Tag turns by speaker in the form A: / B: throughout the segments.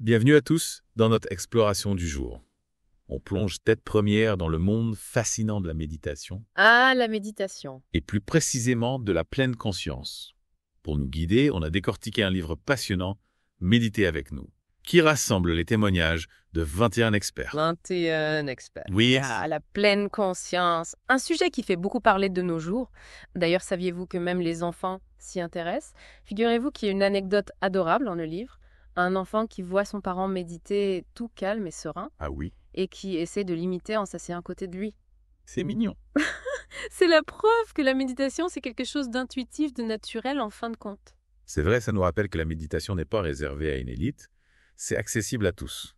A: Bienvenue à tous dans notre exploration du jour. On plonge tête première dans le monde fascinant de la méditation
B: Ah, la méditation.
A: et plus précisément de la pleine conscience. Pour nous guider, on a décortiqué un livre passionnant, Méditer avec nous, qui rassemble les témoignages de 21 experts.
B: 21 experts.
A: Oui,
B: Ah, la pleine conscience. Un sujet qui fait beaucoup parler de nos jours. D'ailleurs, saviez-vous que même les enfants s'y intéressent? Figurez-vous qu'il y a une anecdote adorable dans le livre. Un enfant qui voit son parent méditer tout calme et serein
A: ah oui,
B: et qui essaie de l'imiter en s'asseyant à côté de lui.
A: c'est mignon.
B: C'est la preuve que la méditation, c'est quelque chose d'intuitif, de naturel en fin de compte.
A: C'est vrai, ça nous rappelle que la méditation n'est pas réservée à une élite, c'est accessible à tous.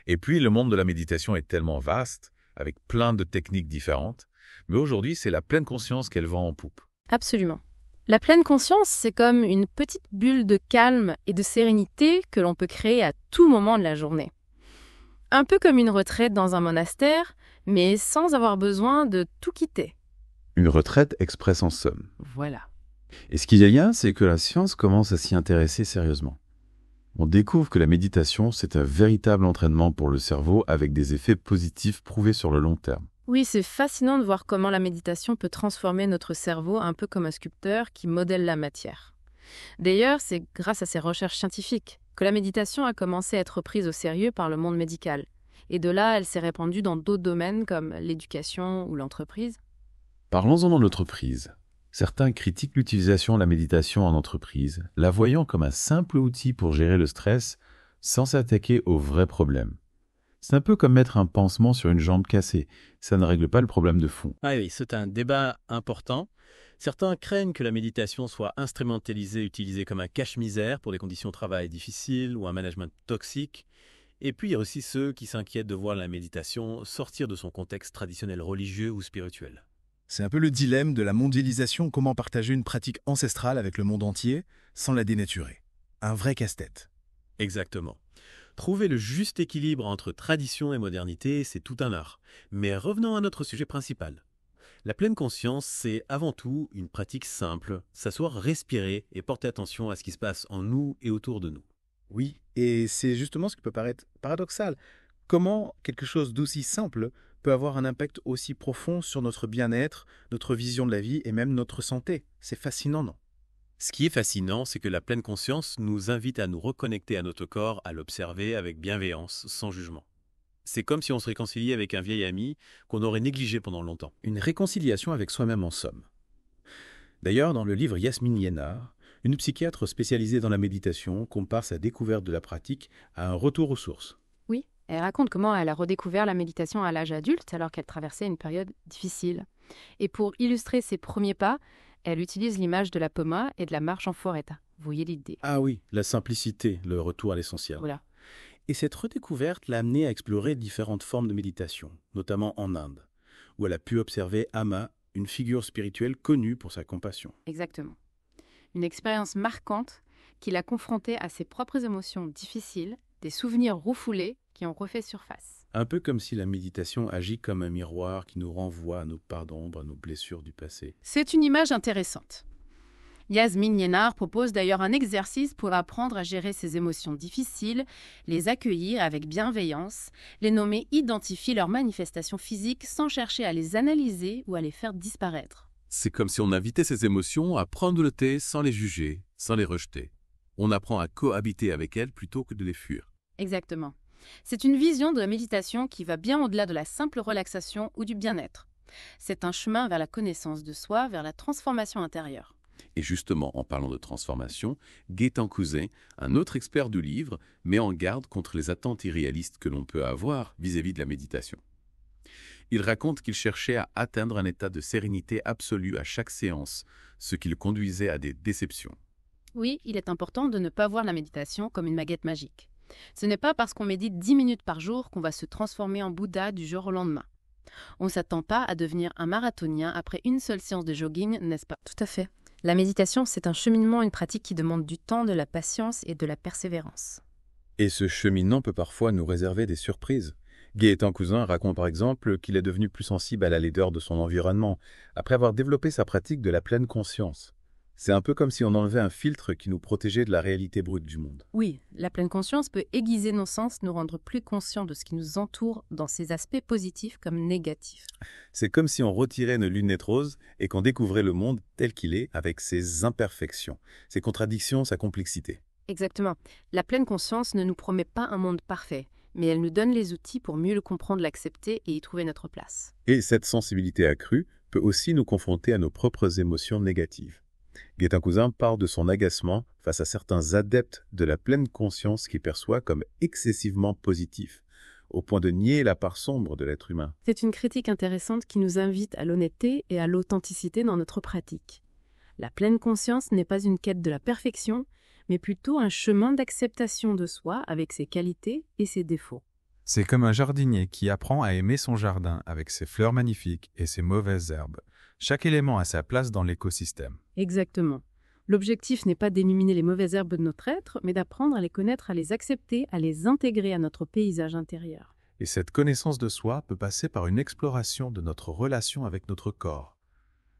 A: Et puis, le monde de la méditation est tellement vaste, avec plein de techniques différentes, mais aujourd'hui, c'est la pleine conscience qu'elle vend en poupe.
B: Absolument. La pleine conscience, c'est comme une petite bulle de calme et de sérénité que l'on peut créer à tout moment de la journée. Un peu comme une retraite dans un monastère, mais sans avoir besoin de tout quitter.
C: Une retraite express en somme.
B: Voilà.
C: Et ce qu'il y a, c'est que la science commence à s'y intéresser sérieusement. On découvre que la méditation, c'est un véritable entraînement pour le cerveau avec des effets positifs prouvés sur le long terme.
B: Oui, c'est fascinant de voir comment la méditation peut transformer notre cerveau un peu comme un sculpteur qui modèle la matière. D'ailleurs, c'est grâce à ces recherches scientifiques que la méditation a commencé à être prise au sérieux par le monde médical. Et de là, elle s'est répandue dans d'autres domaines comme l'éducation ou l'entreprise.
C: Parlons-en dans l'entreprise. Certains critiquent l'utilisation de la méditation en entreprise, la voyant comme un simple outil pour gérer le stress sans s'attaquer aux vrais problèmes. C'est un peu comme mettre un pansement sur une jambe cassée. Ça ne règle pas le problème de fond.
D: Ah oui, c'est un débat important. Certains craignent que la méditation soit instrumentalisée, utilisée comme un cache-misère pour des conditions de travail difficiles ou un management toxique. Et puis il y a aussi ceux qui s'inquiètent de voir la méditation sortir de son contexte traditionnel religieux ou spirituel.
E: C'est un peu le dilemme de la mondialisation, comment partager une pratique ancestrale avec le monde entier sans la dénaturer. Un vrai casse-tête.
D: Exactement. Trouver le juste équilibre entre tradition et modernité, c'est tout un art. Mais revenons à notre sujet principal. La pleine conscience, c'est avant tout une pratique simple, s'asseoir, respirer et porter attention à ce qui se passe en nous et autour de nous.
E: Oui, et c'est justement ce qui peut paraître paradoxal. Comment quelque chose d'aussi simple peut avoir un impact aussi profond sur notre bien-être, notre vision de la vie et même notre santé. C'est fascinant, non?
D: Ce qui est fascinant, c'est que la pleine conscience nous invite à nous reconnecter à notre corps, à l'observer avec bienveillance, sans jugement. C'est comme si on se réconciliait avec un vieil ami qu'on aurait négligé pendant longtemps.
E: Une réconciliation avec soi-même en somme. D'ailleurs, dans le livre Yasmine Liénard, une psychiatre spécialisée dans la méditation compare sa découverte de la pratique à un retour aux sources.
B: Oui, elle raconte comment elle a redécouvert la méditation à l'âge adulte alors qu'elle traversait une période difficile. Et pour illustrer ses premiers pas, elle utilise l'image de la poma et de la marche en forêt. Vous voyez l'idée.
E: Ah oui, la simplicité, le retour à l'essentiel.
B: Voilà.
E: Et cette redécouverte l'a amenée à explorer différentes formes de méditation, notamment en Inde, où elle a pu observer Ama, une figure spirituelle connue pour sa compassion.
B: Exactement. Une expérience marquante qui l'a confrontée à ses propres émotions difficiles, des souvenirs refoulés qui ont refait surface.
E: Un peu comme si la méditation agit comme un miroir qui nous renvoie à nos parts d'ombre, à nos blessures du passé.
B: C'est une image intéressante. Yasmine Liénard propose d'ailleurs un exercice pour apprendre à gérer ses émotions difficiles, les accueillir avec bienveillance, les nommer, identifier leurs manifestations physiques sans chercher à les analyser ou à les faire disparaître.
A: C'est comme si on invitait ces émotions à prendre le thé sans les juger, sans les rejeter. On apprend à cohabiter avec elles plutôt que de les fuir.
B: Exactement. C'est une vision de la méditation qui va bien au-delà de la simple relaxation ou du bien-être. C'est un chemin vers la connaissance de soi, vers la transformation intérieure.
A: Et justement, en parlant de transformation, Gaëtan Cousin, un autre expert du livre, met en garde contre les attentes irréalistes que l'on peut avoir vis-à-vis de la méditation. Il raconte qu'il cherchait à atteindre un état de sérénité absolue à chaque séance, ce qui le conduisait à des déceptions.
B: Oui, il est important de ne pas voir la méditation comme une baguette magique. Ce n'est pas parce qu'on médite 10 minutes par jour qu'on va se transformer en Bouddha du jour au lendemain. On ne s'attend pas à devenir un marathonien après une seule séance de jogging, n'est-ce pas? Tout à fait. La méditation, c'est un cheminement, une pratique qui demande du temps, de la patience et de la persévérance.
E: Et ce cheminement peut parfois nous réserver des surprises. Gaëtan Cousin raconte par exemple qu'il est devenu plus sensible à la laideur de son environnement, après avoir développé sa pratique de la pleine conscience.
A: C'est un peu comme si on enlevait un filtre qui nous protégeait de la réalité brute du monde.
B: Oui, la pleine conscience peut aiguiser nos sens, nous rendre plus conscients de ce qui nous entoure dans ses aspects positifs comme négatifs.
A: C'est comme si on retirait nos lunettes roses et qu'on découvrait le monde tel qu'il est, avec ses imperfections, ses contradictions, sa complexité.
B: Exactement. La pleine conscience ne nous promet pas un monde parfait, mais elle nous donne les outils pour mieux le comprendre, l'accepter et y trouver notre place.
A: Et cette sensibilité accrue peut aussi nous confronter à nos propres émotions négatives. Gaëtan Cousin parle de son agacement face à certains adeptes de la pleine conscience qu'il perçoit comme excessivement positifs, au point de nier la part sombre de l'être humain.
B: C'est une critique intéressante qui nous invite à l'honnêteté et à l'authenticité dans notre pratique. La pleine conscience n'est pas une quête de la perfection, mais plutôt un chemin d'acceptation de soi avec ses qualités et ses défauts.
F: C'est comme un jardinier qui apprend à aimer son jardin avec ses fleurs magnifiques et ses mauvaises herbes. Chaque élément a sa place dans l'écosystème.
B: Exactement. L'objectif n'est pas d'éliminer les mauvaises herbes de notre être, mais d'apprendre à les connaître, à les accepter, à les intégrer à notre paysage intérieur.
F: Et cette connaissance de soi peut passer par une exploration de notre relation avec notre corps.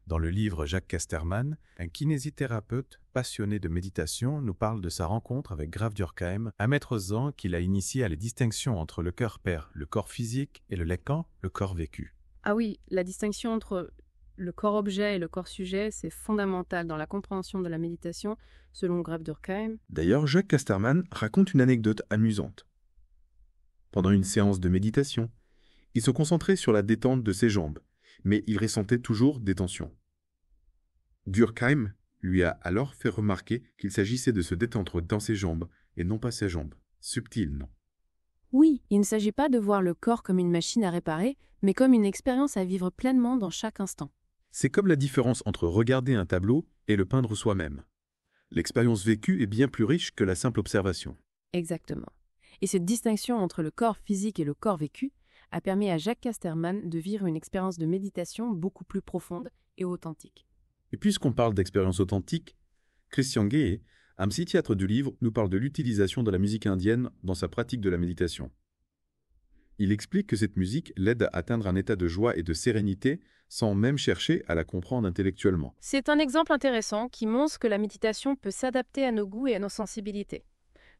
F: Dans le livre Jacques Casterman, un kinésithérapeute passionné de méditation nous parle de sa rencontre avec Graf Durkheim, un maître zen qui l'a initié à la distinction entre le cœur père, le corps physique, et le lacan, le corps vécu.
B: Ah oui, la distinction entre le corps-objet et le corps-sujet, c'est fondamental dans la compréhension de la méditation, selon Graf Durkheim.
G: D'ailleurs, Jacques Casterman raconte une anecdote amusante. Pendant une séance de méditation, il se concentrait sur la détente de ses jambes, mais il ressentait toujours des tensions. Durkheim lui a alors fait remarquer qu'il s'agissait de se détendre dans ses jambes et non pas ses jambes. Subtil, non?
B: Oui, il ne s'agit pas de voir le corps comme une machine à réparer, mais comme une expérience à vivre pleinement dans chaque instant.
G: C'est comme la différence entre regarder un tableau et le peindre soi-même. L'expérience vécue est bien plus riche que la simple observation.
B: Exactement. Et cette distinction entre le corps physique et le corps vécu a permis à Jacques Casterman de vivre une expérience de méditation beaucoup plus profonde et authentique.
G: Et puisqu'on parle d'expérience authentique, Christian Guéhet, un psychiatre du livre, nous parle de l'utilisation de la musique indienne dans sa pratique de la méditation. Il explique que cette musique l'aide à atteindre un état de joie et de sérénité sans même chercher à la comprendre intellectuellement.
B: C'est un exemple intéressant qui montre que la méditation peut s'adapter à nos goûts et à nos sensibilités.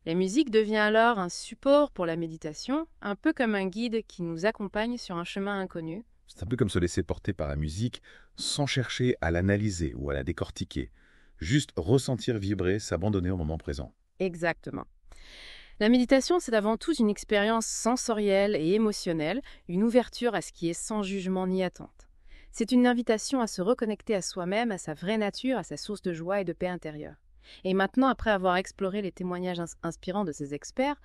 B: La musique devient alors un support pour la méditation, un peu comme un guide qui nous accompagne sur un chemin inconnu.
A: C'est un peu comme se laisser porter par la musique sans chercher à l'analyser ou à la décortiquer. Juste ressentir vibrer, s'abandonner au moment présent.
B: Exactement. La méditation, c'est avant tout une expérience sensorielle et émotionnelle, une ouverture à ce qui est sans jugement ni attente. C'est une invitation à se reconnecter à soi-même, à sa vraie nature, à sa source de joie et de paix intérieure. Et maintenant, après avoir exploré les témoignages inspirants de ces experts,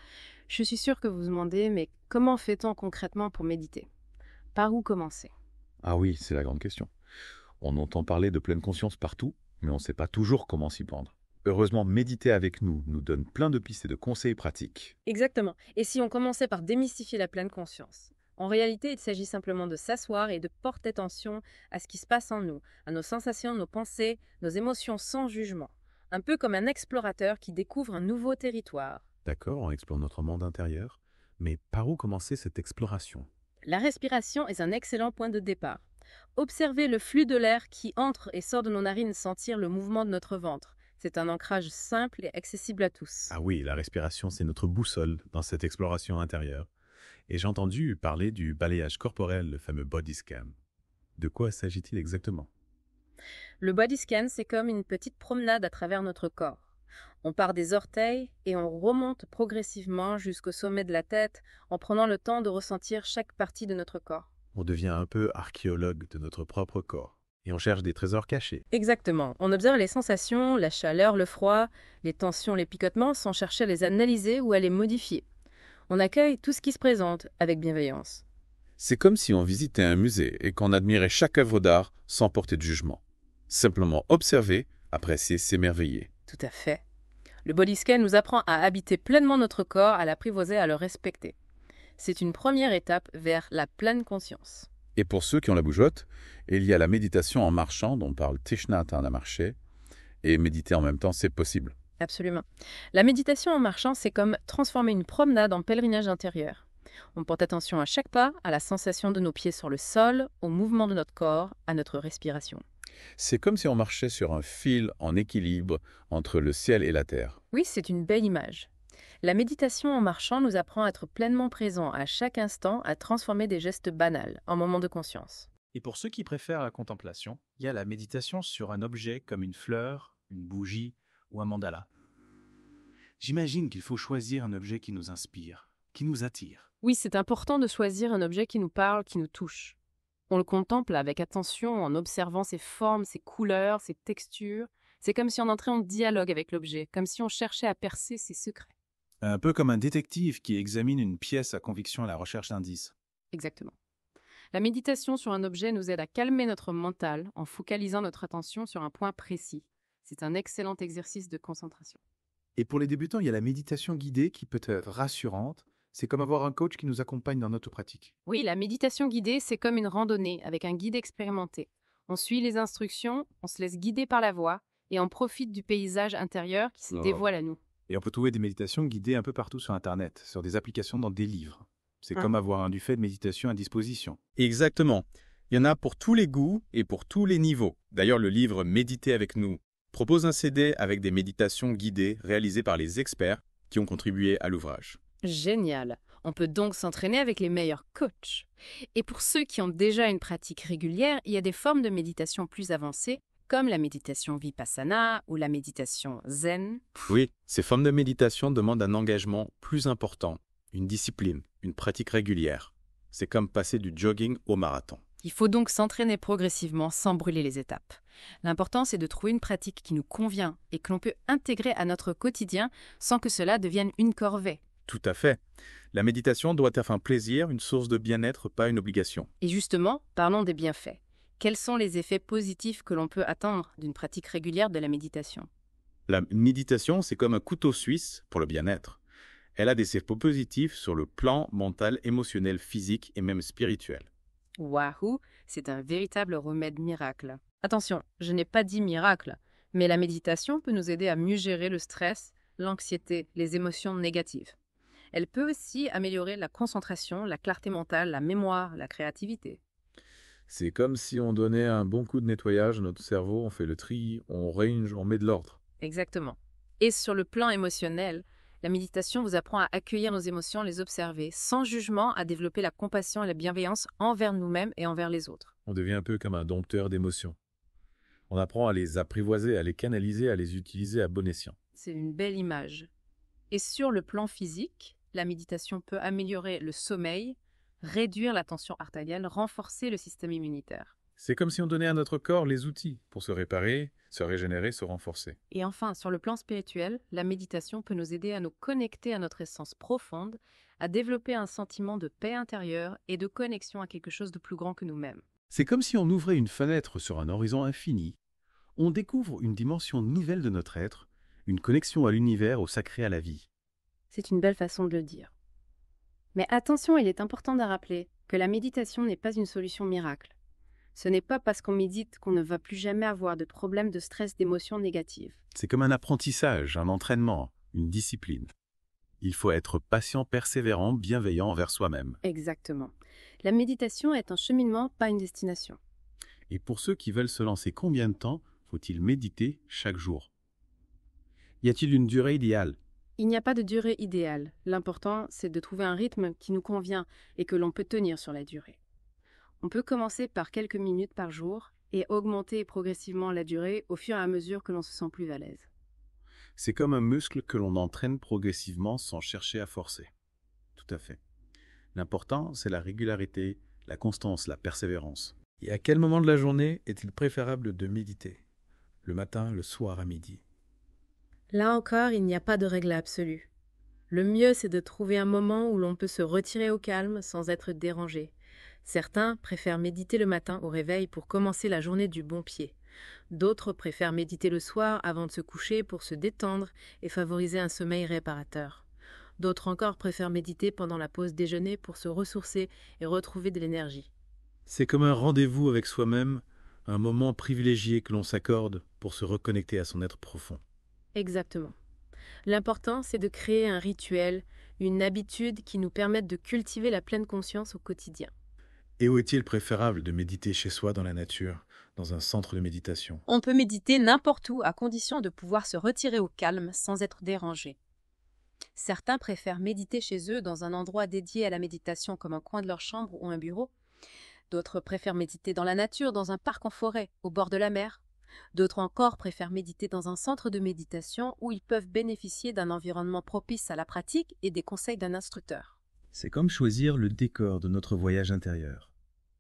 B: je suis sûre que vous vous demandez, mais comment fait-on concrètement pour méditer? Par où commencer?
A: Ah oui, c'est la grande question. On entend parler de pleine conscience partout, mais on ne sait pas toujours comment s'y prendre. Heureusement, méditer avec nous donne plein de pistes et de conseils pratiques.
B: Exactement. Et si on commençait par démystifier la pleine conscience? En réalité, il s'agit simplement de s'asseoir et de porter attention à ce qui se passe en nous, à nos sensations, nos pensées, nos émotions sans jugement. Un peu comme un explorateur qui découvre un nouveau territoire.
A: D'accord, on explore notre monde intérieur, mais par où commencer cette exploration?
B: La respiration est un excellent point de départ. Observez le flux de l'air qui entre et sort de nos narines, sentir le mouvement de notre ventre. C'est un ancrage simple et accessible à tous.
C: Ah oui, la respiration, c'est notre boussole dans cette exploration intérieure. Et j'ai entendu parler du balayage corporel, le fameux body scan. De quoi s'agit-il exactement?
B: Le body scan, c'est comme une petite promenade à travers notre corps. On part des orteils et on remonte progressivement jusqu'au sommet de la tête en prenant le temps de ressentir chaque partie de notre corps.
C: On devient un peu archéologue de notre propre corps. Et on cherche des trésors cachés.
B: Exactement. On observe les sensations, la chaleur, le froid, les tensions, les picotements sans chercher à les analyser ou à les modifier. On accueille tout ce qui se présente avec bienveillance.
A: C'est comme si on visitait un musée et qu'on admirait chaque œuvre d'art sans porter de jugement. Simplement observer, apprécier, s'émerveiller.
B: Tout à fait. Le body scan nous apprend à habiter pleinement notre corps, à l'apprivoiser, à le respecter. C'est une première étape vers la pleine conscience.
A: Et pour ceux qui ont la bougeotte, il y a la méditation en marchant dont parle Thich Nhat Hanh à marcher. Et méditer en même temps, c'est possible.
B: Absolument. La méditation en marchant, c'est comme transformer une promenade en pèlerinage intérieur. On porte attention à chaque pas, à la sensation de nos pieds sur le sol, au mouvement de notre corps, à notre respiration.
C: C'est comme si on marchait sur un fil en équilibre entre le ciel et la terre.
B: Oui, c'est une belle image. La méditation en marchant nous apprend à être pleinement présent à chaque instant, à transformer des gestes banals en moments de conscience.
E: Et pour ceux qui préfèrent la contemplation, il y a la méditation sur un objet comme une fleur, une bougie ou un mandala. J'imagine qu'il faut choisir un objet qui nous inspire, qui nous attire.
B: Oui, c'est important de choisir un objet qui nous parle, qui nous touche. On le contemple avec attention en observant ses formes, ses couleurs, ses textures. C'est comme si on entrait en dialogue avec l'objet, comme si on cherchait à percer ses secrets.
E: Un peu comme un détective qui examine une pièce à conviction à la recherche d'indices.
B: Exactement. La méditation sur un objet nous aide à calmer notre mental en focalisant notre attention sur un point précis. C'est un excellent exercice de concentration.
E: Et pour les débutants, il y a la méditation guidée qui peut être rassurante. C'est comme avoir un coach qui nous accompagne dans notre pratique.
B: Oui, la méditation guidée, c'est comme une randonnée avec un guide expérimenté. On suit les instructions, on se laisse guider par la voix et on profite du paysage intérieur qui se dévoile à nous.
E: Et on peut trouver des méditations guidées un peu partout sur Internet, sur des applications dans des livres. C'est comme avoir un buffet de méditation à disposition.
H: Exactement. Il y en a pour tous les goûts et pour tous les niveaux. D'ailleurs, le livre Méditer avec nous propose un CD avec des méditations guidées réalisées par les experts qui ont contribué à l'ouvrage.
B: Génial. On peut donc s'entraîner avec les meilleurs coachs. Et pour ceux qui ont déjà une pratique régulière, il y a des formes de méditation plus avancées, comme la méditation Vipassana ou la méditation Zen.
H: Oui, ces formes de méditation demandent un engagement plus important, une discipline, une pratique régulière. C'est comme passer du jogging au marathon.
B: Il faut donc s'entraîner progressivement sans brûler les étapes. L'important, c'est de trouver une pratique qui nous convient et que l'on peut intégrer à notre quotidien sans que cela devienne une corvée.
H: Tout à fait. La méditation doit être un plaisir, une source de bien-être, pas une obligation.
B: Et justement, parlons des bienfaits. Quels sont les effets positifs que l'on peut attendre d'une pratique régulière de la méditation ?
H: La méditation, c'est comme un couteau suisse pour le bien-être. Elle a des effets positifs sur le plan mental, émotionnel, physique et même spirituel.
B: Wahou, c'est un véritable remède miracle. Attention, je n'ai pas dit miracle, mais la méditation peut nous aider à mieux gérer le stress, l'anxiété, les émotions négatives. Elle peut aussi améliorer la concentration, la clarté mentale, la mémoire, la créativité.
C: C'est comme si on donnait un bon coup de nettoyage à notre cerveau, on fait le tri, on range, on met de l'ordre.
B: Exactement. Et sur le plan émotionnel, la méditation vous apprend à accueillir nos émotions, les observer, sans jugement, à développer la compassion et la bienveillance envers nous-mêmes et envers les autres.
C: On devient un peu comme un dompteur d'émotions. On apprend à les apprivoiser, à les canaliser, à les utiliser à bon escient.
B: C'est une belle image. Et sur le plan physique, la méditation peut améliorer le sommeil, réduire la tension artérielle, renforcer le système immunitaire.
C: C'est comme si on donnait à notre corps les outils pour se réparer, se régénérer, se renforcer.
B: Et enfin, sur le plan spirituel, la méditation peut nous aider à nous connecter à notre essence profonde, à développer un sentiment de paix intérieure et de connexion à quelque chose de plus grand que nous-mêmes.
C: C'est comme si on ouvrait une fenêtre sur un horizon infini. On découvre une dimension nouvelle de notre être, une connexion à l'univers, au sacré, à la vie.
B: C'est une belle façon de le dire. Mais attention, il est important de rappeler que la méditation n'est pas une solution miracle. Ce n'est pas parce qu'on médite qu'on ne va plus jamais avoir de problèmes de stress, d'émotions négatives.
C: C'est comme un apprentissage, un entraînement, une discipline. Il faut être patient, persévérant, bienveillant envers soi-même.
B: Exactement. La méditation est un cheminement, pas une destination.
C: Et pour ceux qui veulent se lancer, combien de temps faut-il méditer chaque jour? Y a-t-il une durée idéale?
B: Il n'y a pas de durée idéale. L'important, c'est de trouver un rythme qui nous convient et que l'on peut tenir sur la durée. On peut commencer par quelques minutes par jour et augmenter progressivement la durée au fur et à mesure que l'on se sent plus à l'aise.
C: C'est comme un muscle que l'on entraîne progressivement sans chercher à forcer. Tout à fait. L'important, c'est la régularité, la constance, la persévérance.
E: Et à quel moment de la journée est-il préférable de méditer? Le matin, le soir, à midi?
B: Là encore, il n'y a pas de règle absolue. Le mieux, c'est de trouver un moment où l'on peut se retirer au calme sans être dérangé. Certains préfèrent méditer le matin au réveil pour commencer la journée du bon pied. D'autres préfèrent méditer le soir avant de se coucher pour se détendre et favoriser un sommeil réparateur. D'autres encore préfèrent méditer pendant la pause déjeuner pour se ressourcer et retrouver de l'énergie.
E: C'est comme un rendez-vous avec soi-même, un moment privilégié que l'on s'accorde pour se reconnecter à son être profond.
B: Exactement. L'important, c'est de créer un rituel, une habitude qui nous permette de cultiver la pleine conscience au quotidien.
E: Et où est-il préférable de méditer chez soi dans la nature, dans un centre de méditation?
I: On peut méditer n'importe où à condition de pouvoir se retirer au calme sans être dérangé. Certains préfèrent méditer chez eux dans un endroit dédié à la méditation comme un coin de leur chambre ou un bureau. D'autres préfèrent méditer dans la nature, dans un parc en forêt, au bord de la mer. D'autres encore préfèrent méditer dans un centre de méditation où ils peuvent bénéficier d'un environnement propice à la pratique et des conseils d'un instructeur.
J: C'est comme choisir le décor de notre voyage intérieur.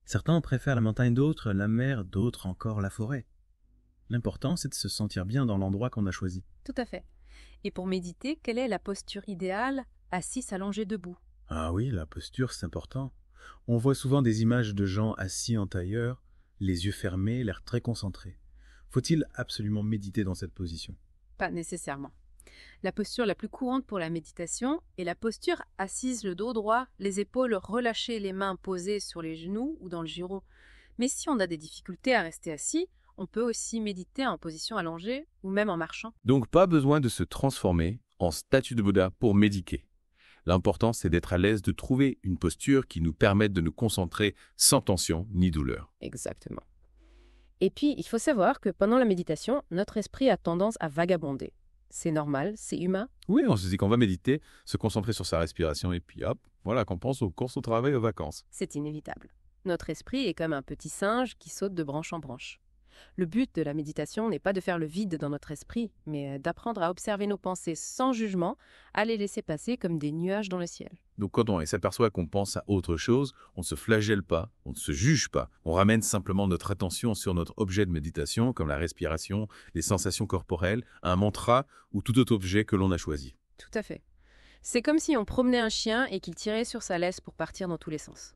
J: Certains préfèrent la montagne, d'autres la mer, d'autres encore la forêt. L'important, c'est de se sentir bien dans l'endroit qu'on a choisi.
I: Tout à fait. Et pour méditer, quelle est la posture idéale, assis, allongé, debout?
J: Ah oui, la posture, c'est important. On voit souvent des images de gens assis en tailleur, les yeux fermés, l'air très concentrés. Faut-il absolument méditer dans cette position?
I: Pas nécessairement. La posture la plus courante pour la méditation est la posture assise, le dos droit, les épaules relâchées, les mains posées sur les genoux ou dans le giron. Mais si on a des difficultés à rester assis, on peut aussi méditer en position allongée ou même en marchant.
A: Donc pas besoin de se transformer en statue de Bouddha pour méditer. L'important, c'est d'être à l'aise, de trouver une posture qui nous permette de nous concentrer sans tension ni douleur.
B: Exactement. Et puis, il faut savoir que pendant la méditation, notre esprit a tendance à vagabonder. C'est normal, c'est humain.
A: Oui, on se dit qu'on va méditer, se concentrer sur sa respiration et puis hop, voilà qu'on pense aux courses, au travail, aux vacances.
B: C'est inévitable. Notre esprit est comme un petit singe qui saute de branche en branche. Le but de la méditation n'est pas de faire le vide dans notre esprit, mais d'apprendre à observer nos pensées sans jugement, à les laisser passer comme des nuages dans le ciel.
A: Donc quand on s'aperçoit qu'on pense à autre chose, on ne se flagelle pas, on ne se juge pas. On ramène simplement notre attention sur notre objet de méditation, comme la respiration, les sensations corporelles, un mantra ou tout autre objet que l'on a choisi.
B: Tout à fait. C'est comme si on promenait un chien et qu'il tirait sur sa laisse pour partir dans tous les sens.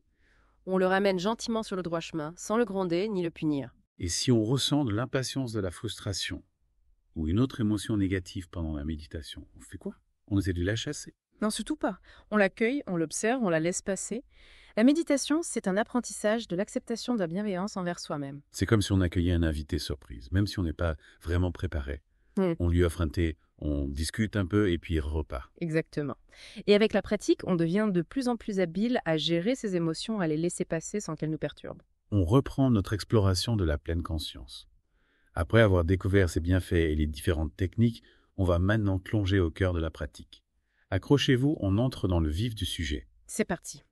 B: On le ramène gentiment sur le droit chemin, sans le gronder ni le punir.
C: Et si on ressent de l'impatience, de la frustration ou une autre émotion négative pendant la méditation, on fait quoi? On essaie de la chasser.
B: Non, surtout pas. On l'accueille, on l'observe, on la laisse passer. La méditation, c'est un apprentissage de l'acceptation de la bienveillance envers soi-même.
C: C'est comme si on accueillait un invité surprise, même si on n'est pas vraiment préparé. On lui offre un thé, on discute un peu et puis il repart.
B: Exactement. Et avec la pratique, on devient de plus en plus habile à gérer ses émotions, à les laisser passer sans qu'elles nous perturbent.
C: On reprend notre exploration de la pleine conscience. Après avoir découvert ses bienfaits et les différentes techniques, on va maintenant plonger au cœur de la pratique. Accrochez-vous, on entre dans le vif du sujet.
B: C'est parti.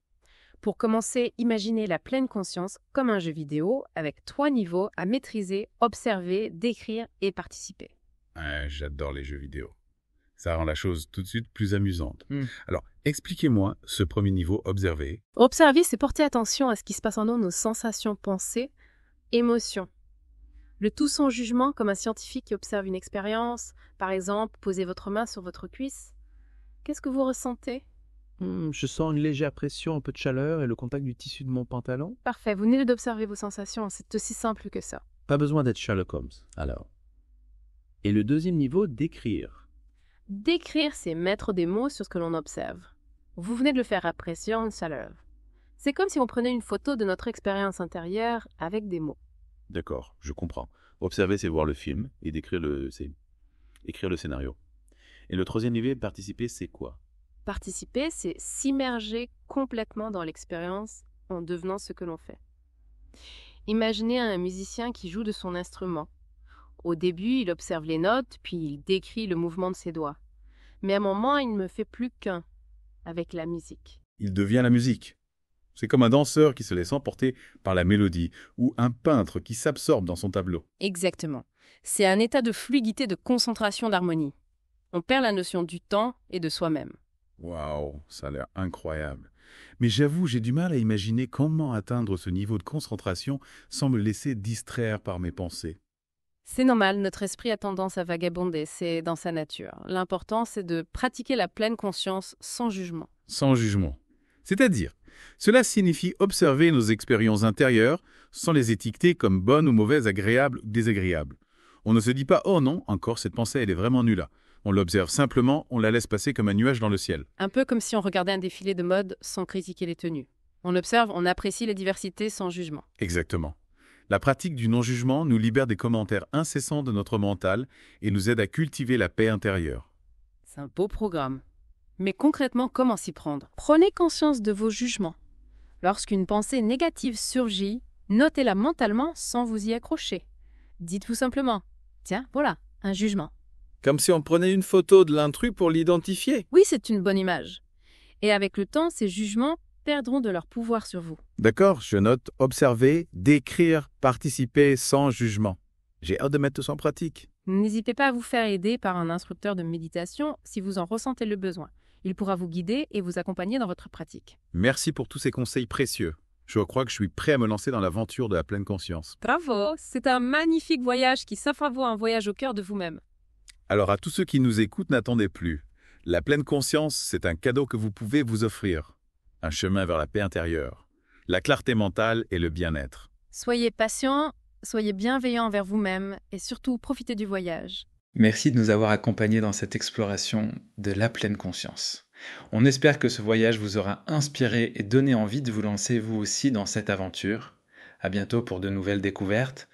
B: Pour commencer, imaginez la pleine conscience comme un jeu vidéo avec 3 niveaux à maîtriser, observer, décrire et participer.
C: J'adore les jeux vidéo. Ça rend la chose tout de suite plus amusante. Alors, expliquez-moi ce premier niveau, observer.
B: Observer, c'est porter attention à ce qui se passe en nous, nos sensations, pensées, émotions. Le tout sans jugement, comme un scientifique qui observe une expérience. Par exemple, posez votre main sur votre cuisse. Qu'est-ce que vous ressentez?
K: Je sens une légère pression, un peu de chaleur et le contact du tissu de mon pantalon.
B: Parfait, vous venez d'observer vos sensations, c'est aussi simple que ça.
K: Pas besoin d'être Sherlock Holmes, alors. Et le deuxième niveau, décrire.
B: Décrire, c'est mettre des mots sur ce que l'on observe. Vous venez de le faire à pression, chaleur. C'est comme si on prenait une photo de notre expérience intérieure avec des mots.
C: D'accord, je comprends. Observer, c'est voir le film et décrire c'est écrire le scénario. Et le troisième niveau, participer, c'est quoi?
B: Participer, c'est s'immerger complètement dans l'expérience en devenant ce que l'on fait. Imaginez un musicien qui joue de son instrument. Au début, il observe les notes, puis il décrit le mouvement de ses doigts. Mais à un moment, il ne fait plus qu'un avec la musique.
A: Il devient la musique. C'est comme un danseur qui se laisse emporter par la mélodie, ou un peintre qui s'absorbe dans son tableau.
B: Exactement. C'est un état de fluidité, de concentration, d'harmonie. On perd la notion du temps et de soi-même.
A: Waouh, ça a l'air incroyable. Mais j'avoue, j'ai du mal à imaginer comment atteindre ce niveau de concentration sans me laisser distraire par mes pensées.
B: C'est normal, notre esprit a tendance à vagabonder, c'est dans sa nature. L'important, c'est de pratiquer la pleine conscience sans jugement.
A: Sans jugement. C'est-à-dire, cela signifie observer nos expériences intérieures sans les étiqueter comme bonnes ou mauvaises, agréables ou désagréables. On ne se dit pas « Oh non, encore cette pensée, elle est vraiment nulle là ». On l'observe simplement, on la laisse passer comme un nuage dans le ciel.
B: Un peu comme si on regardait un défilé de mode sans critiquer les tenues. On observe, on apprécie les diversités sans jugement.
A: Exactement. La pratique du non-jugement nous libère des commentaires incessants de notre mental et nous aide à cultiver la paix intérieure.
B: C'est un beau programme. Mais concrètement, comment s'y prendre? Prenez conscience de vos jugements.
I: Lorsqu'une pensée négative surgit, notez-la mentalement sans vous y accrocher. Dites-vous simplement « Tiens, voilà, un jugement.
H: Comme si on prenait une photo de l'intrus pour l'identifier. »
I: Oui, c'est une bonne image. Et avec le temps, ces jugements perdront de leur pouvoir sur vous.
E: D'accord, je note observer, décrire, participer sans jugement. J'ai hâte de mettre tout ça en pratique.
I: N'hésitez pas à vous faire aider par un instructeur de méditation si vous en ressentez le besoin. Il pourra vous guider et vous accompagner dans votre pratique.
A: Merci pour tous ces conseils précieux. Je crois que je suis prêt à me lancer dans l'aventure de la pleine conscience.
I: Bravo! C'est un magnifique voyage qui s'offre à vous, un voyage au cœur de vous-même.
A: Alors à tous ceux qui nous écoutent, n'attendez plus. La pleine conscience, c'est un cadeau que vous pouvez vous offrir. Un chemin vers la paix intérieure, la clarté mentale et le bien-être.
I: Soyez patient, soyez bienveillant envers vous-même et surtout profitez du voyage.
L: Merci de nous avoir accompagnés dans cette exploration de la pleine conscience. On espère que ce voyage vous aura inspiré et donné envie de vous lancer vous aussi dans cette aventure. À bientôt pour de nouvelles découvertes.